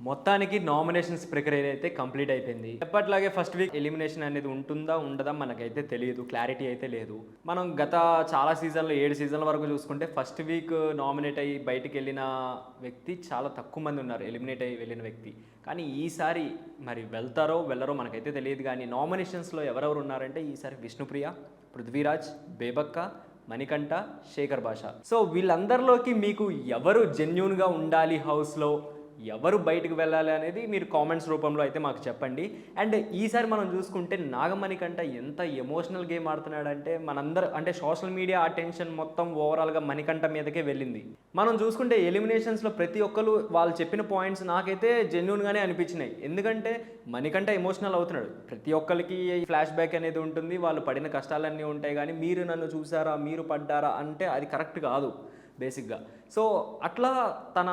మొత్తానికి నామినేషన్స్ ప్రక్రియ అయితే కంప్లీట్ అయిపోయింది. ఎప్పట్లాగే ఫస్ట్ వీక్ ఎలిమినేషన్ అనేది ఉంటుందా ఉండదా మనకైతే తెలియదు, క్లారిటీ అయితే లేదు. మనం గత చాలా సీజన్లో 7 సీజన్ల వరకు చూసుకుంటే ఫస్ట్ వీక్ నామినేట్ అయ్యి బయటికి వెళ్ళిన వ్యక్తి చాలా తక్కువ మంది ఉన్నారు, ఎలిమినేట్ అయ్యి వెళ్ళిన వ్యక్తి. కానీ ఈసారి మరి వెళ్తారో వెళ్ళరో మనకైతే తెలియదు. కానీ నామినేషన్స్లో ఎవరెవరు ఉన్నారంటే ఈసారి విష్ణుప్రియ, పృథ్వీరాజ్, బేబక్క, మణికంఠ, శేఖర్ భాష. సో వీళ్ళందరిలోకి మీకు ఎవరు జెన్యూన్గా ఉండాలి, హౌస్లో ఎవరు బయటకు వెళ్ళాలి అనేది మీరు కామెంట్స్ రూపంలో అయితే మాకు చెప్పండి. అండ్ ఈసారి మనం చూసుకుంటే నాగమణికంఠ ఎంత ఎమోషనల్ గేమ్ ఆడుతున్నాడంటే మనందరూ అంటే సోషల్ మీడియా అటెన్షన్ మొత్తం ఓవరాల్గా మణికంఠ మీదకే వెళ్ళింది. మనం చూసుకుంటే ఎలిమినేషన్స్లో ప్రతి ఒక్కరు వాళ్ళు చెప్పిన పాయింట్స్ నాకైతే జెన్యూన్గానే అనిపించినాయి. ఎందుకంటే మణికంఠ ఎమోషనల్ అవుతున్నాడు, ప్రతి ఒక్కరికి ఫ్లాష్ బ్యాక్ అనేది ఉంటుంది, వాళ్ళు పడిన కష్టాలన్నీ ఉంటాయి. కానీ మీరు నన్ను చూసారా, మీరు పడ్డారా అంటే అది కరెక్ట్ కాదు బేసిక్గా. సో అట్లా తన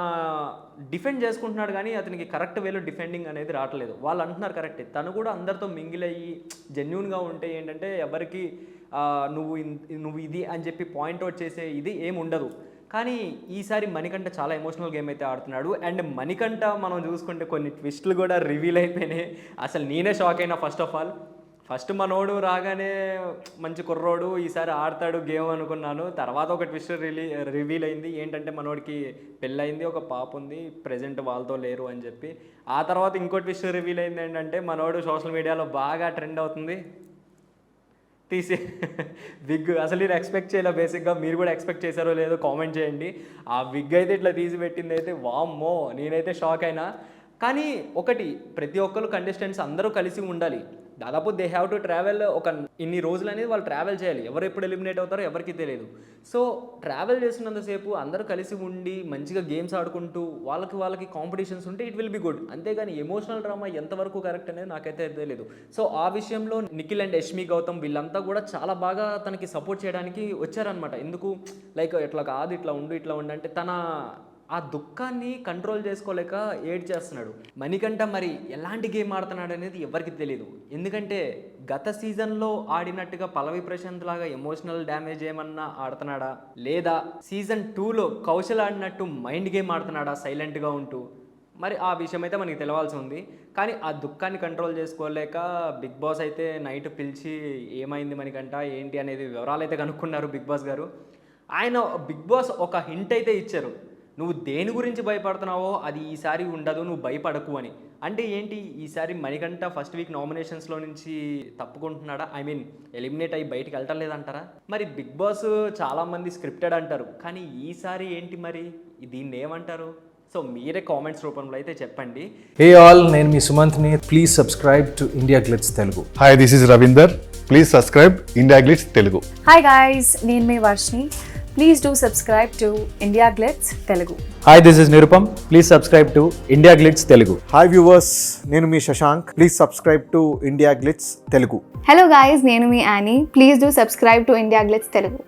డిఫెండ్ చేసుకుంటున్నాడు కానీ అతనికి కరెక్ట్ వేలో డిఫెండింగ్ అనేది రావట్లేదు. వాళ్ళు అంటున్నారు కరెక్టే, తను కూడా అందరితో మింగిల్ అయ్యి జెన్యూన్గా ఉంటే ఏంటంటే ఎవరికి నువ్వు ఇది అని చెప్పి పాయింట్అవుట్ చేసే ఇది ఏమి ఉండదు. కానీ ఈసారి మణికంఠ చాలా ఎమోషనల్ గేమ్ అయితే ఆడుతున్నాడు. అండ్ మణికంఠ మనం చూసుకుంటే కొన్ని ట్విస్టులు కూడా రివీల్ అయిపోయినాయి. అసలు నేనే షాక్ అయినా. ఫస్ట్ మనోడు రాగానే మంచి కుర్రోడు ఈసారి ఆడతాడు గేమ్ అనుకున్నాను. తర్వాత ఒక ట్విస్ట్ రివీల్ అయింది. ఏంటంటే మనోడికి పెళ్ళయింది, ఒక పాప ఉంది, ప్రజెంట్ వాళ్ళతో లేరు అని చెప్పి. ఆ తర్వాత ఇంకో ట్విస్ట్ రివీల్ అయింది ఏంటంటే మనోడు సోషల్ మీడియాలో బాగా ట్రెండ్ అవుతుంది తీసి విగ్. అసలు నేను ఎక్స్పెక్ట్ చేయలే బేసిక్గా. మీరు కూడా ఎక్స్పెక్ట్ చేశారో లేదో కామెంట్ చేయండి. ఆ విగ్ అయితే ఇట్లా తీసి పెట్టింది అయితే వామ్మో, నేనైతే షాక్ అయినా. కానీ ఒకటి, ప్రతి ఒక్కరు కంటెస్టెంట్స్ అందరూ కలిసి ఉండాలి. దాదాపు దే హ్యావ్ టు ట్రావెల్. ఒక ఇన్ని రోజులు అనేది వాళ్ళు ట్రావెల్ చేయాలి. ఎవరు ఎప్పుడు ఎలిమినేట్ అవుతారో ఎవరికి తెలియదు. సో ట్రావెల్ చేస్తున్నంతసేపు అందరూ కలిసి ఉండి మంచిగా గేమ్స్ ఆడుకుంటూ వాళ్ళకి కాంపిటీషన్స్ ఉంటే ఇట్ విల్ బి గుడ్. అంతేగాని ఎమోషనల్ డ్రామా ఎంతవరకు కరెక్ట్ అనేది నాకైతే తెలియదు. సో ఆ విషయంలో నిఖిల్ అండ్ యష్మి గౌతమ్ వీళ్ళంతా కూడా చాలా బాగా తనకి సపోర్ట్ చేయడానికి వచ్చారనమాట. ఎందుకు లైక్ ఇట్లా కాదు, ఇట్లా ఉండు అంటే తన ఆ దుఃఖాన్ని కంట్రోల్ చేసుకోలేక ఏడ్ చేస్తున్నాడు. మణికంఠ మరి ఎలాంటి గేమ్ ఆడుతున్నాడు అనేది ఎవరికి తెలియదు. ఎందుకంటే గత సీజన్లో ఆడినట్టుగా పల్లవి ప్రశాంత్ లాగా ఎమోషనల్ డ్యామేజ్ ఏమన్నా ఆడుతున్నాడా, లేదా సీజన్ 2లో కౌశల్ ఆడినట్టు మైండ్ గేమ్ ఆడుతున్నాడా సైలెంట్గా ఉంటూ, మరి ఆ విషయం అయితే మనకి తెలవాల్సి ఉంది. కానీ ఆ దుఃఖాన్ని కంట్రోల్ చేసుకోలేక బిగ్ బాస్ అయితే నైట్ పిలిచి ఏమైంది మణికంఠ ఏంటి అనేది వివరాలు అయితే కనుక్కున్నారు బిగ్ బాస్ గారు. ఆయన బిగ్ బాస్ ఒక హింట్ అయితే ఇచ్చారు, నువ్వు దేని గురించి భయపడుతున్నావో అది ఈసారి ఉండదు, నువ్వు భయపడకు అని. అంటే ఏంటి, ఈసారి మణికంఠ ఫస్ట్ వీక్ నామినేషన్స్లో నుంచి తప్పుకుంటున్నాడా, ఐ మీన్ ఎలిమినేట్ అయ్యి బయటికి వెళ్ళటం లేదంటారా? మరి బిగ్ బాస్ చాలామంది స్క్రిప్టెడ్ అంటారు, కానీ ఈసారి ఏంటి మరి దీన్ని ఏమంటారు? సో మీరే కామెంట్స్ రూపంలో అయితే చెప్పండి. హే ఆల్, నేను మీ సుమంత్ని. Please subscribe to India Glitz Telugu. Hi, this is Ravinder. Please subscribe India Glitz Telugu. Hi guys, నేను మీ Varshini. Please do subscribe to India Glitz Telugu. Hi, this is Nirupam. Please subscribe to India Glitz Telugu. Hi viewers, nenu mi Shashank. Please subscribe to India Glitz Telugu. Hello guys, nenu mi Annie. Please do subscribe to India Glitz Telugu.